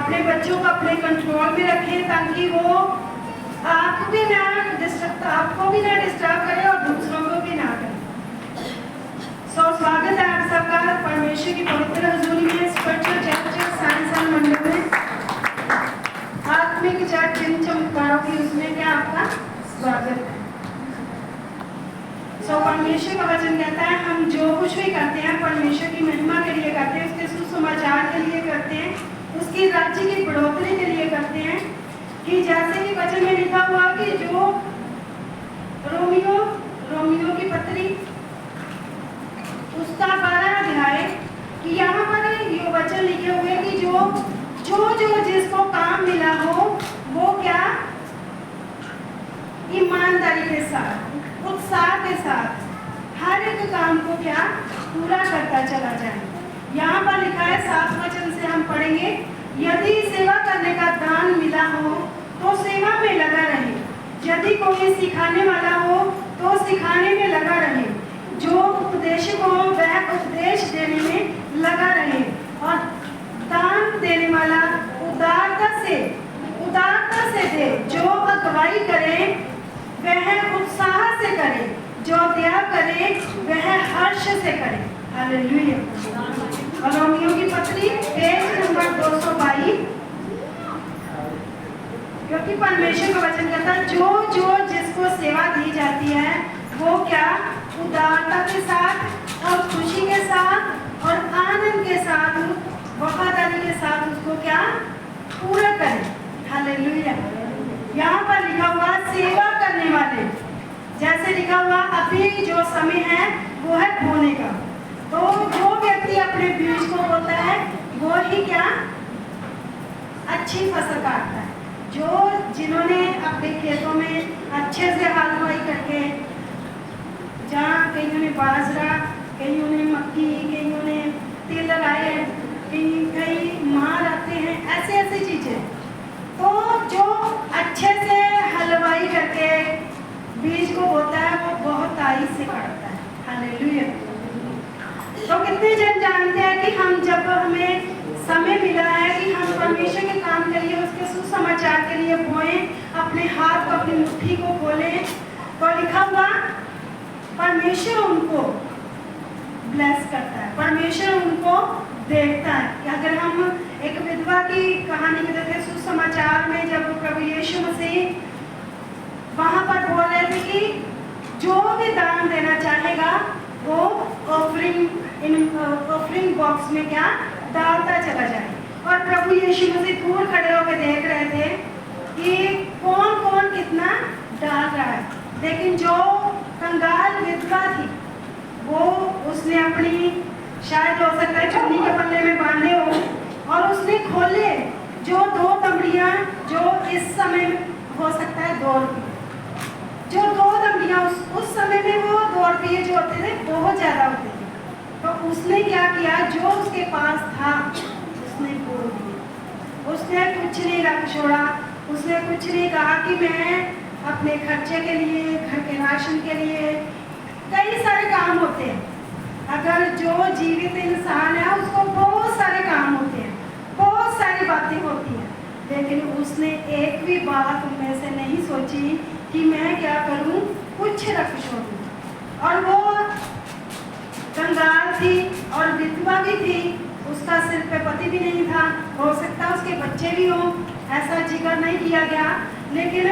अपने बच्चों को अपने कंट्रोल में रखें ताकि वो आपको भी ना डिस्टर्ब करे और दूसरों को भी ना करे। स्वागत है आप सबका परमेश्वर की पवित्र हजूरी में, स्पिरिचुअल चर्च साइंस एंड मंडल में, आत्मिक चर्च जिन चमत्कारों की उसमें क्या आपका स्वागत है। परमेश्वर का वचन कहता है हम जो कुछ भी करते हैं परमेश्वर की महिमा के लिए करते हैं, उसके सुसमाचार के लिए करते हैं, उसकी राज्य की बढ़ोतरी के लिए करते हैं। कि जैसे कि वचन में लिखा हुआ कि जो रोमियो की पत्री उसका 12 अध्याय कि यहाँ पर ये वचन लिखे हुए कि जो जिसको काम मिला हो वो क्या ईमानदारी के साथ, उत्साह के साथ हर एक काम को क्या पूरा करता चला जाए। यहाँ पर लिखा है 7 वचन से हम पढ़ेंगे, यदि सेवा करने का दान मिला हो तो सेवा में लगा रहे, यदि कोई सिखाने वाला हो तो सिखाने में लगा रहे, जो उपदेशक हो वह उपदेश देने में लगा रहे, और दान देने वाला उदारता से दे, जो अगुवाई करे वह उत्साह से करे, जो दया करे वह हर्ष से करे। हालेलुया। रोमियो की पत्री पेज नंबर 222, क्योंकि परमेश्वर का वचन कहता है जो जिसको सेवा दी जाती है वो क्या उदारता के साथ और खुशी के साथ और आनंद के साथ, वफादारी के साथ उसको क्या पूरा करे। हालेलुया। यहाँ पर लिखा हुआ सेवा करने वाले, जैसे लिखा हुआ अभी जो समय है वो है बोने का, तो जो व्यक्ति अपने बीज को बोता है वो ही क्या अच्छी फसल काटता है। जिन्होंने अपने खेतों में अच्छे से हल बुआई करके, जहाँ कईयों ने बाजरा, कईयों ने मक्की, कईयों ने तिल लगाए, कई मार आते हैं, ऐसे चीजें, तो जो अच्छे से हलवाई करके बीज को बोता है वो बहुत आयु से काटता है। हालेलुया। तो कितने जन जानते हैं कि हम जब हमें समय मिला है कि हम परमेश्वर के काम के लिए, उसके सुसमाचार के लिए बोएं, अपने हाथ को, अपनी मुट्ठी को खोलें, तो लिखा हुआ परमेश्वर उनको ब्लेस करता है, परमेश्वर उनको देखता है। कि अगर हम एक विधवा की कहानी के देखें सुसमाचार में, जब प्रभु यीशु मसीह वहां पर बोल रहे थे कि जो भी दान देना चाहेगा वो ऑफरिंग बॉक्स में क्या डालता चला जाए, और प्रभु यीशु मसीह दूर खड़े होकर देख रहे थे कि कौन कितना डाल रहा है। लेकिन जो कंगाल विधवा थी वो उसने अपनी, शायद हो सकता है चुन्नी के पल्ले में बांधे हो, और उसने खोले जो 2 तमड़ियाँ, जो इस समय हो सकता है 2 रुपये, जो 2 तमड़ियाँ उस समय में वो 2 रुपये जो होते थे बहुत ज़्यादा होते थे। तो उसने क्या किया, जो उसके पास था उसने बोल दिया, उसने कुछ नहीं रख छोड़ा, उसने कुछ नहीं कहा कि मैं अपने खर्चे के लिए, घर के राशन के लिए, कई सारे काम होते हैं। अगर जो जीवित इंसान है उसको बहुत सारे काम होते हैं, बहुत सारी बातें होती हैं, लेकिन उसने एक भी बात उनमें से नहीं सोची कि मैं क्या करूं, कुछ रख छोड़ूं। और वो कंगाल थी और विधवा भी थी, उसका सिर पे पति भी नहीं था, हो सकता उसके बच्चे भी हों, ऐसा जिक्र नहीं किया गया, लेकिन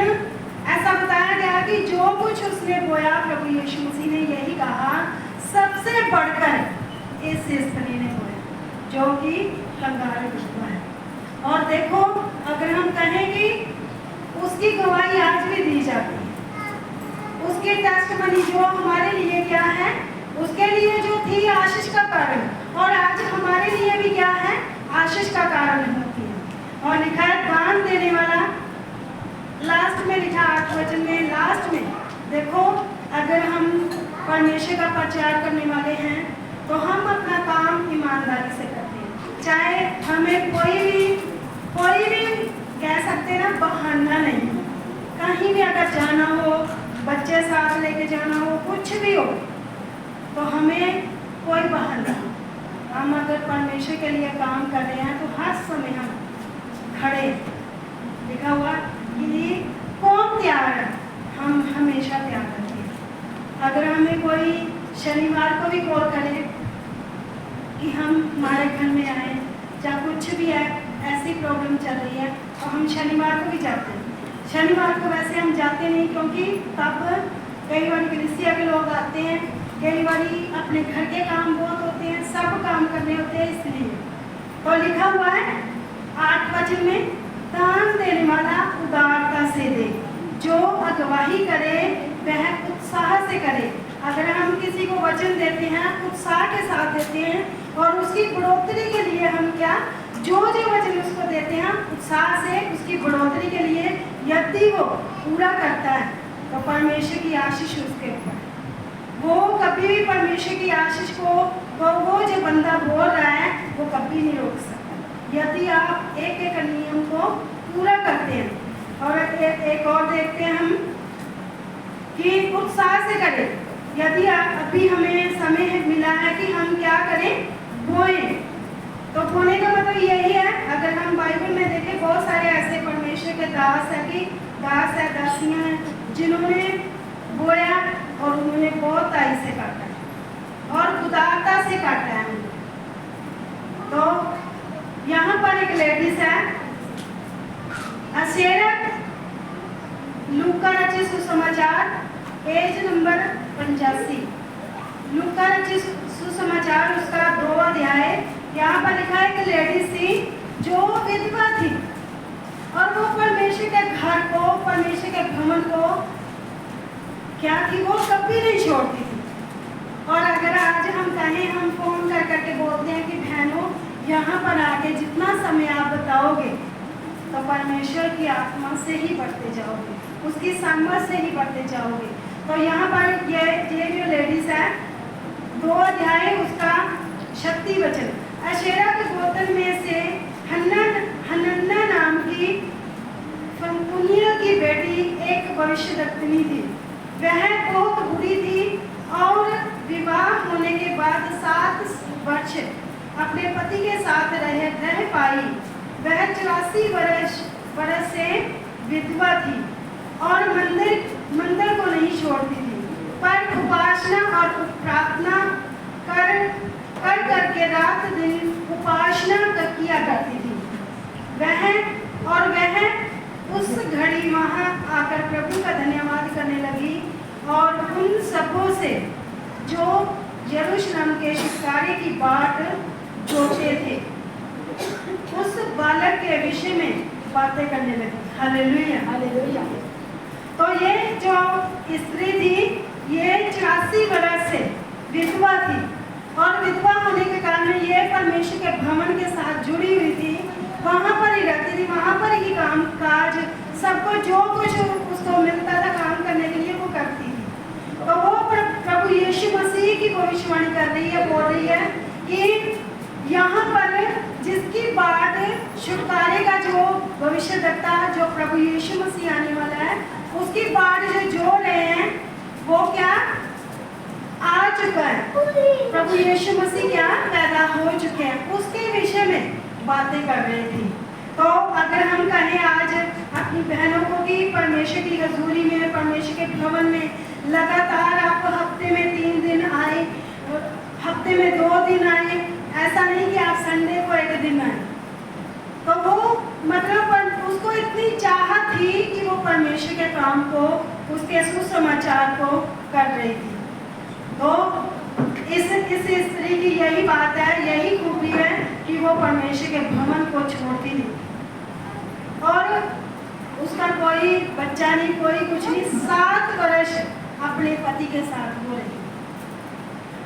ऐसा बताया गया कि जो कुछ उसने बोया प्रभु यीशु मसीह ने यही कहा सबसे बढ़कर इस स्त्री ने बोया जो कि कंगाल विधवा है। और देखो, अगर हम कहें कि उसकी गवाही आज भी दी जाती है, उसकी टेस्टमनी जो हमारे लिए क्या है, उसके लिए जो थी आशीष का कारण, और आज हमारे लिए भी क्या है, आशीष का कारण होती है। और लिखा है दान देने वाला, लास्ट में लिखा 8 वचन में, लास्ट में देखो, अगर हम परमेश्वर का प्रचार करने वाले हैं तो हम अपना काम ईमानदारी से करते हैं, चाहे हमें कोई भी कह सकते ना, बहाना नहीं, कहीं भी अगर जाना हो, बच्चे साथ लेके जाना हो, कुछ भी हो, तो हमें कोई बहाना नहीं। हम अगर परमेश्वर के लिए काम कर रहे हैं तो हर समय हम खड़े। लिखा हुआ कि कौन तैयार है, हम हमेशा तैयार रहते हैं। अगर हमें कोई शनिवार को भी कॉल करे कि हम हमारे घर में आए, या कुछ भी है, ऐसी प्रॉब्लम चल रही है, तो हम शनिवार को भी जाते हैं। शनिवार को वैसे हम जाते नहीं, क्योंकि तब कई बार कलीसिया के लोग आते हैं, कई बार अपने घर के काम बहुत होते हैं, सब काम करने होते हैं, इसलिए। तो लिखा हुआ है 8 वचन में, दान देने वाला उदारता से दे, जो अगवाही करे वह उत्साह से करे। अगर हम किसी को वचन देते हैं, उत्साह के साथ देते हैं, और उसकी बढ़ोतरी के लिए हम क्या, जो वचन उसको देते हैं उत्साह से, उसकी बढ़ोतरी के लिए, यदि वो पूरा करता है तो परमेश्वर की आशीष उसके ऊपर। वो कभी भी परमेश्वर की आशीष को वो जो बंदा बोल रहा है वो कभी नहीं रोक सकता, यदि आप एक एक नियम को पूरा करते हैं। और एक और देखते हैं हम कि उत्साह से करें। यदि अभी हमें समय मिला है कि हम क्या करें, बोएं, तो बोने का मतलब यही है। अगर हम बाइबल में देखें, बहुत सारे ऐसे परमेश्वर के दास है कि दास है, दासियां हैं, जिन्होंने बोया और उन्होंने बहुत आई से काटा है और उदारता से काटा है। तो यहाँ पर एक लेडीज है, अशेरत, लूका रचित सुसमाचार, पेज नंबर 85। लूका रचित सुसमाचार उसका 2 अध्याय। यहाँ पर लिखा है कि लेडीज थी जो विधवा थी, और वो परमेश्वर के घर को, परमेश्वर के भवन को क्या थी, वो कभी नहीं छोड़ती थी। और अगर आज हम कहें, हम फोन कर करके बोलते हैं कि बहनों यहाँ पर आके जितना समय आप बताओगे तो परमेश्वर की आत्मा से ही बढ़ते जाओगे, उसकी सामर्थ से ही बढ़ते जाओगे। तो यहाँ पर ये जो लेडीज है, 2 अध्याय उसका 36 वचन। अशेरा के गोत्र में से हन्ना नाम की फनपुनिया की बेटी एक भविष्यद्वक्तिनी थी। वह बहुत बुरी थी और विवाह होने के बाद 7 वर्ष अपने पति के साथ रह पाई। वह 84 वर्ष से विधवा थी और मंदिर को नहीं छोड़ती थी, पर उपासना और प्रार्थना करके रात दिन उपासना किया करती थी। वह उस घड़ी वहां आकर प्रभु का धन्यवाद करने लगी और उन सबों से जो यरूशलेम के छुटकारे की बाट जोते थे उस बालक के विषय में बातें करने लगी। Hallelujah, hallelujah. तो ये जो स्त्री थी, ये 84 वर्ष से विधवा थी, और विधवा होने के कारण ये परमेश्वर के भवन के साथ जुड़ी हुई थी, वहाँ पर ही रहती थी, वहाँ पर ही काम काज सबको जो कुछ उसको मिलता था काम करने के लिए वो करती थी। तो वो प्रभु यीशु मसीह की भविष्यवाणी कर रही है, बोल रही है कि यहाँ पर जिसकी बाट छुटकारे का जो भविष्यद्वक्ता जो प्रभु यीशु मसीह आने वाला है, उसकी बाट जो रहे हैं वो क्या आ चुका है। प्रभु यीशु मसीह क्या पैदा हो चुके हैं, उसके विषय में बातें कर रही थी। तो अगर हम कहें आज अपनी बहनों को कि परमेश्वर की हजूरी में, परमेश्वर के भवन में लगातार आप हफ्ते में 3 दिन आए, हफ्ते में 2 दिन आए, ऐसा नहीं कि आप संडे को 1 दिन आए, तो वो मतलब उसको इतनी चाहत थी कि वो परमेश्वर के काम को, उसके सुसमाचार को कर रही थी। तो इस स्त्री की यही बात है, यही खूबी है कि वो परमेश्वर के भवन को छोड़ती थी और उसका कोई बच्चा नहीं, कोई कुछ नहीं, 7 वर्ष अपने पति के साथ वो रही।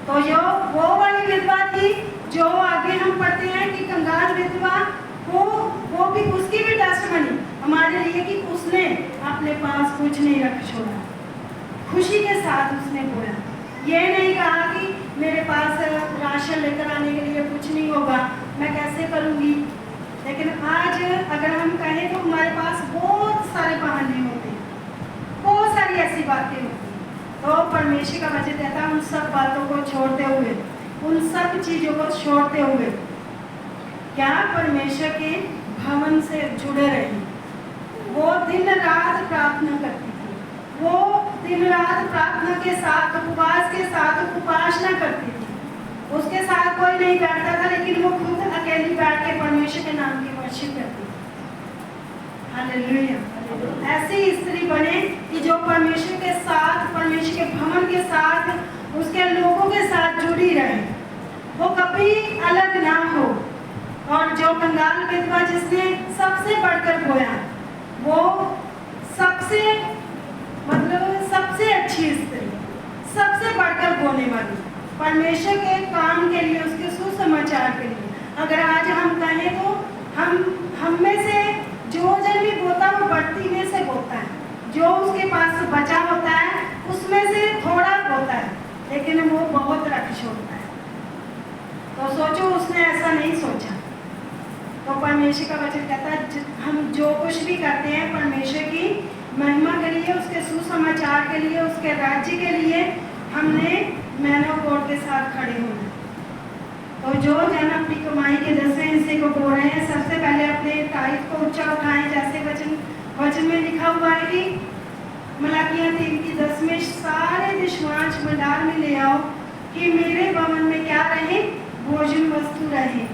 तो जो वो वाली विधवा थी जो आगे हम पढ़ते हैं कि कंगाल विधवा, वो भी उसकी भी टेस्टमनी हमारे लिए कि उसने अपने पास कुछ नहीं रख छोड़ा, खुशी के साथ उसने बोला। ये नहीं कहा कि मेरे पास राशन लेकर आने के लिए कुछ नहीं होगा, मैं कैसे करूँगी। लेकिन आज अगर हम कहें तो हमारे पास बहुत सारे बहाने होते हैं, बहुत सारी ऐसी बातें होती हैं। तो परमेश्वर का वचन कहता है उन सब बातों को छोड़ते हुए, उन सब चीज़ों को छोड़ते हुए क्या परमेश्वर के भवन से जुड़े रही। वो दिन रात प्रार्थना करती थी, वो दिन रात प्रार्थना के साथ, उपवास के साथ उपासना करती थी। उसके साथ कोई नहीं बैठता था, लेकिन वो खुद अकेली बैठ के परमेश्वर के नाम की वर्शिप करती थी। हालेलुया। ऐसी स्त्री बने कि जो परमेश्वर के साथ, परमेश्वर के भवन के साथ, उसके लोगों के साथ जुड़ी रहे, वो कभी अलग ना हो। और जो कंगाल विधवा जिसने सबसे बढ़कर बोया, वो सबसे सबसे अच्छी स्त्री, सबसे बढ़कर बोने वाली, परमेश्वर के काम के लिए, उसके सुसमाचार के लिए। अगर आज हम कहें तो हम में से जो जन भी बोता है वो बढ़ती में से बोता है, जो उसके पास बचा होता है उसमें से थोड़ा बोता है, लेकिन वो बहुत रख छोड़ता है। तो सोचो, उसने ऐसा नहीं सोचा। तो परमेश्वर का वचन कहता है हम जो कुछ भी करते हैं परमेश्वर की महिमा के लिए, उसके सुसमाचार के लिए, उसके राज्य के लिए, हमने मेहनत कोड के साथ खड़े होना। तो जो जन अपनी कमाई के 10वें हिस्से को बो रहे हैं, सबसे पहले अपने टाइट को ऊंचा उठाएं, जैसे वचन में लिखा हुआ है कि मलाकिया 3 की 10 में सारे दशमांश भंडार में ले आओ कि मेरे भवन में क्या रहे, भोजन वस्तु रहे।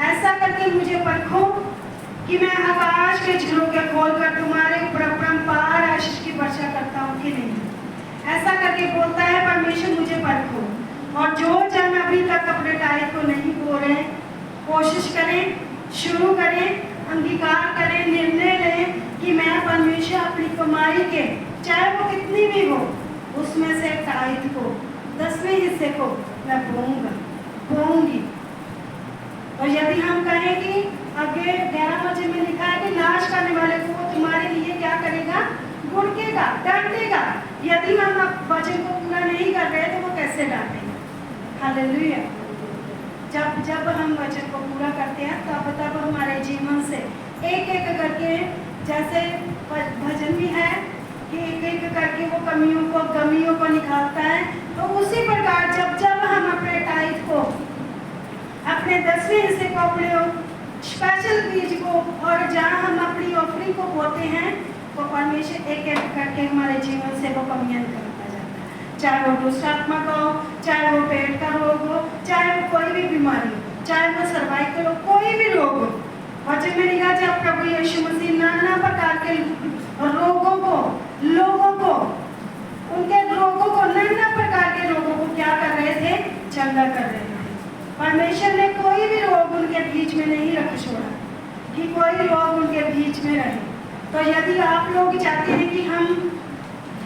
ऐसा करके मुझे परखो कि मैं आकाश के झरोखे खोलकर तुम्हारे ऊपर अपरंपार आशीष की वर्षा करता हूँ कि नहीं। ऐसा करके बोलता है परमेश्वर, मुझे परखो। और जो जन अभी तक अपने टाइट को नहीं बो रहे, कोशिश करें, शुरू करें, अंगीकार करें, निर्णय लें कि मैं परमेश्वर अपनी कमाई के, चाहे वो कितनी भी हो, उसमें से टाइट को, 10वें हिस्से को मैं बोऊंगी। और यदि हम कहें कि आगे 11 वचन में लिखा है कि नाश करने वाले को वो तुम्हारे लिए क्या करेगा, गुड़केगा, डांटेगा। यदि हम वचन को पूरा नहीं कर रहे तो वो कैसे डांटेगा। हालेलुया। जब हम वचन को पूरा करते हैं तब हमारे जीवन से एक एक करके, जैसे भजन भी है कि एक एक करके वो गमियों को निकालता है, तो उसी प्रकार जब हम अपने टाइट को, अपने 10वें हिस्से को, अपने स्पेशल बीज को, और जहाँ हम अपनी ऑफरिंग को बोते हैं, तो परमेश्वर एक एक करके हमारे जीवन से वो कमियां निकालता जाता है। चाहे वो दुष्ट आत्मा का हो, चाहे वो पेट का रोग हो, चाहे वो कोई भी बीमारी हो, चाहे वो सर्वाइकल हो, कोई भी रोग हो। वचन में लिखा, जब प्रभु यीशु मसीह नाना प्रकार के लोगों को उनके रोगों को, नाना प्रकार के रोगों को क्या कर रहे थे, चंगा कर रहे थे। परमेश्वर ने कोई भी रोग उनके बीच में नहीं रख छोड़ा कि कोई रोग उनके बीच में रहे। तो यदि आप लोग चाहते हैं कि हम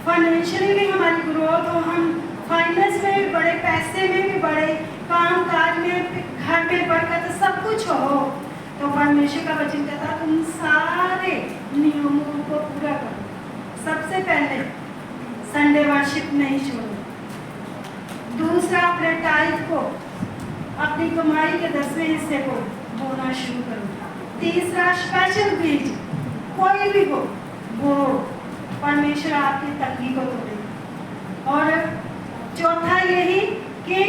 फाइनेंशियली भी हमारी ग्रोथ हो, हम फाइनेंस में भी बड़े, पैसे में भी बड़े, काम काज में, घर में बरकत, सब कुछ हो, तो परमेश्वर का वचन कहता तुम सारे नियमों को पूरा करो। सबसे पहले संडे वर्शिप नहीं छोड़ो। दूसरा, अपने टाइट को, अपनी कमाई के 10वें हिस्से को बोना शुरू करो। तीसरा, स्पेशल बीज कोई भी हो वो परमेश्वर आपकी तंगी को तोड़े। और चौथा यही कि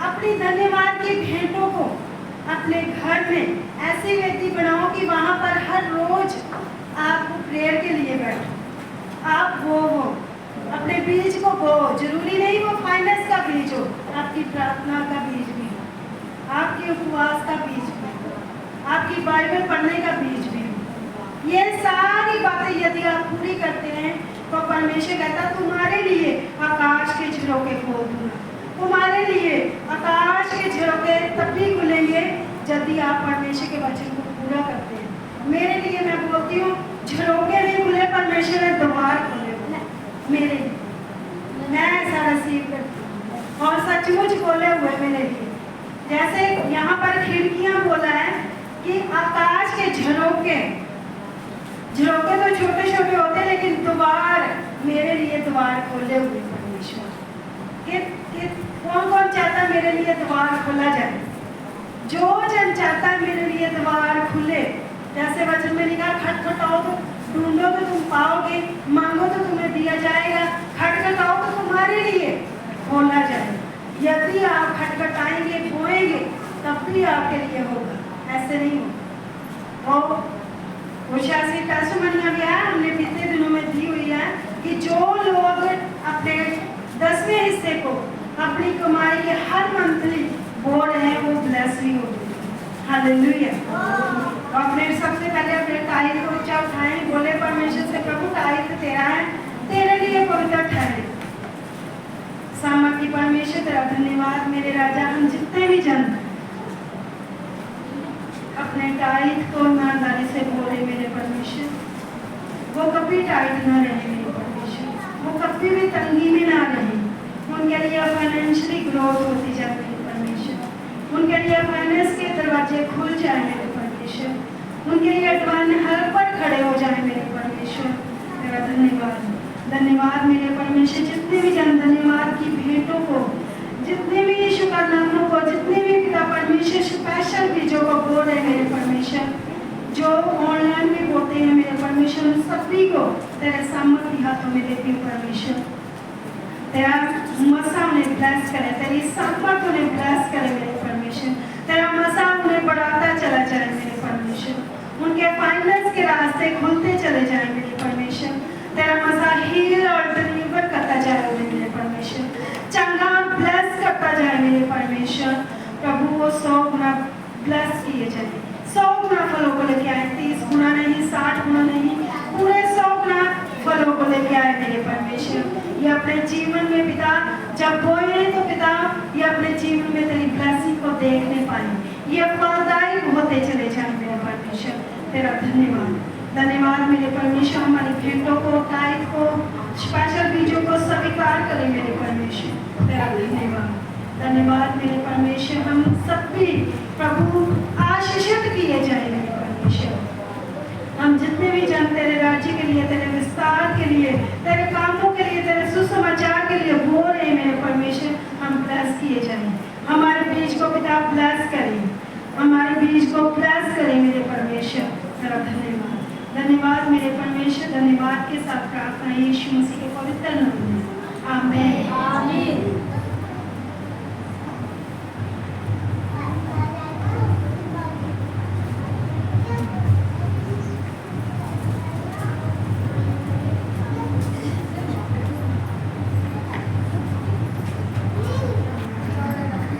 अपनी धन्यवाद की भेंटों को अपने घर में ऐसी व्यक्ति बनाओ कि वहाँ पर हर रोज आप प्रेयर के लिए बैठो। आप वो हो, अपने बीज को बो। जरूरी नहीं वो फाइनेंस का बीज हो, आपकी प्रार्थना का बीज भी हो, आपके उपवास का बीज भी हो, आपकी बाइबल पढ़ने का बीज भी हो। ये सारी बातें यदि आप पूरी करते हैं तो परमेश्वर कहता तुम्हारे लिए आकाश के झरोखे खोल दूंगा। तुम्हारे लिए आकाश के झरोखे तब भी खुलेंगे यदि आप परमेश्वर के वचन को पूरा करते हैं। मेरे लिए मैं बोलती हूँ, झरोखे नहीं खुले, परमेश्वर ने द्वार खोले मेरे लिए। मैं ऐसा रिसीव करती हूँ और सचमुच खोले हुए मेरे लिए। जैसे यहाँ पर खिड़कियाँ बोला है कि आकाश के झरोखे तो छोटे छोटे होते, लेकिन द्वार, मेरे लिए द्वार खोले हुए परमेश्वर। कौन कौन चाहता है मेरे लिए द्वार खोला जाए? जो जन चाहता है मेरे लिए द्वार खुले। जैसे वचन में लिखा, खटखटाओ तो ढूंढो तो तुम पाओगे, मांगो तो तुम्हें दिया जाएगा, खटखटाओ तो तुम्हारे लिए खोला जाएगा। यदि आप खटखटाएंगे, बोएंगे, तब भी आपके लिए होगा, ऐसे नहीं होगा। और वो शायद टेस्टिमनी भी है, हमने बीते दिनों में दी हुई है कि जो लोग अपने 10वें हिस्से को अपनी कमाई के हर मंथली बोल रहे हैं वो ब्लेस भी होंगे। हालेलुया। अपने सबसे पहले अपने टाइट को ऊंचा उठाएं, बोले परमेश्वर से, प्रभु टाइट तेरा है, तेरे लिए पवित्र ठहरे। सामर्थी परमेश्वर तेरा धन्यवाद मेरे राजा। हम जितने भी जन अपने टाइट को ईमानदारी से बोले मेरे परमेश्वर, वो कभी टाइट ना रहे मेरे परमेश्वर, वो कभी भी तंगी में ना रहे। उनके लिए फाइनेंशियली ग्रोथ होती जाए मेरे परमेश्वर, उनके लिए फाइनेंस के दरवाजे खुल जाए मेरे परमेश्वर, उनके लिए डिवाइन हेल्पर खड़े हो जाए मेरे परमेश्वर। तेरा धन्यवाद, धन्यवाद मेरे परमेश्वर। जितने भी जन धन्यवाद की भेंटों को, जितने भी शुक्रनामों को, जितने भी पिता परमेश्वर स्पेशल बीजों को बोल रहे मेरे परमेश्वर, जो ऑनलाइन भी बोलते हैं मेरे परमेश्वर, उन सभी को तेरे सामर्थ्य हाथों में देती हूँ परमेश्वर। तेरा मसा उन्हें ब्लेस करे, तेरी सामर्थ उन्हें ब्लेस करे मेरे परमेश्वर। तेरा मसा उन्हें बढ़ाता चला जाए मेरे परमेश्वर, उनके फाइनेंस के रास्ते खुलते चले जाए मेरे परमेश्वर। तेरा मसा हील और डिलीवर करता जाए मेरे परमेश्वर, चंगा और ब्लेस करता जाए मेरे परमेश्वर। प्रभु वो 100 गुना ब्लेस किए जाए, 100 गुना फलों को लेके आए, 30 गुना नहीं, 60 गुना नहीं, पूरे 100 गुना फलों को लेके आए मेरे परमेश्वर। ये अपने जीवन में पिता जब बोए तो पिता ये अपने जीवन में तेरी ब्लेसिंग को देखने पाए, ये फलदायी होते चले जाए मेरे परमेश्वर। तेरा धन्यवाद, धन्यवाद मेरे परमेश्वर। हमारी भेंटों को, टाइट को, स्पेशल बीजों को स्वीकार करे मेरे परमेश्वर। तेरा धन्यवाद, धन्यवाद मेरे परमेश्वर। हम सब भी प्रभु आशीषित किए जाए मेरे परमेश्वर। हम जितने भी जन तेरे राज्य के लिए, तेरे विस्तार के लिए, तेरे कामों के लिए, तेरे सुसमाचार के लिए बोल रहे मेरे परमेश्वर, हम ब्लेस किए जाएं। हमारे बीज को पिता ब्लेस करें, हमारे बीज को ब्लेस करें मेरे परमेश्वर। तेरा धन्यवाद, धन्यवाद मेरे परमेश्वर। धन्यवाद के साथ प्रार्थना यीशु मसीह के पवित्र नाम में।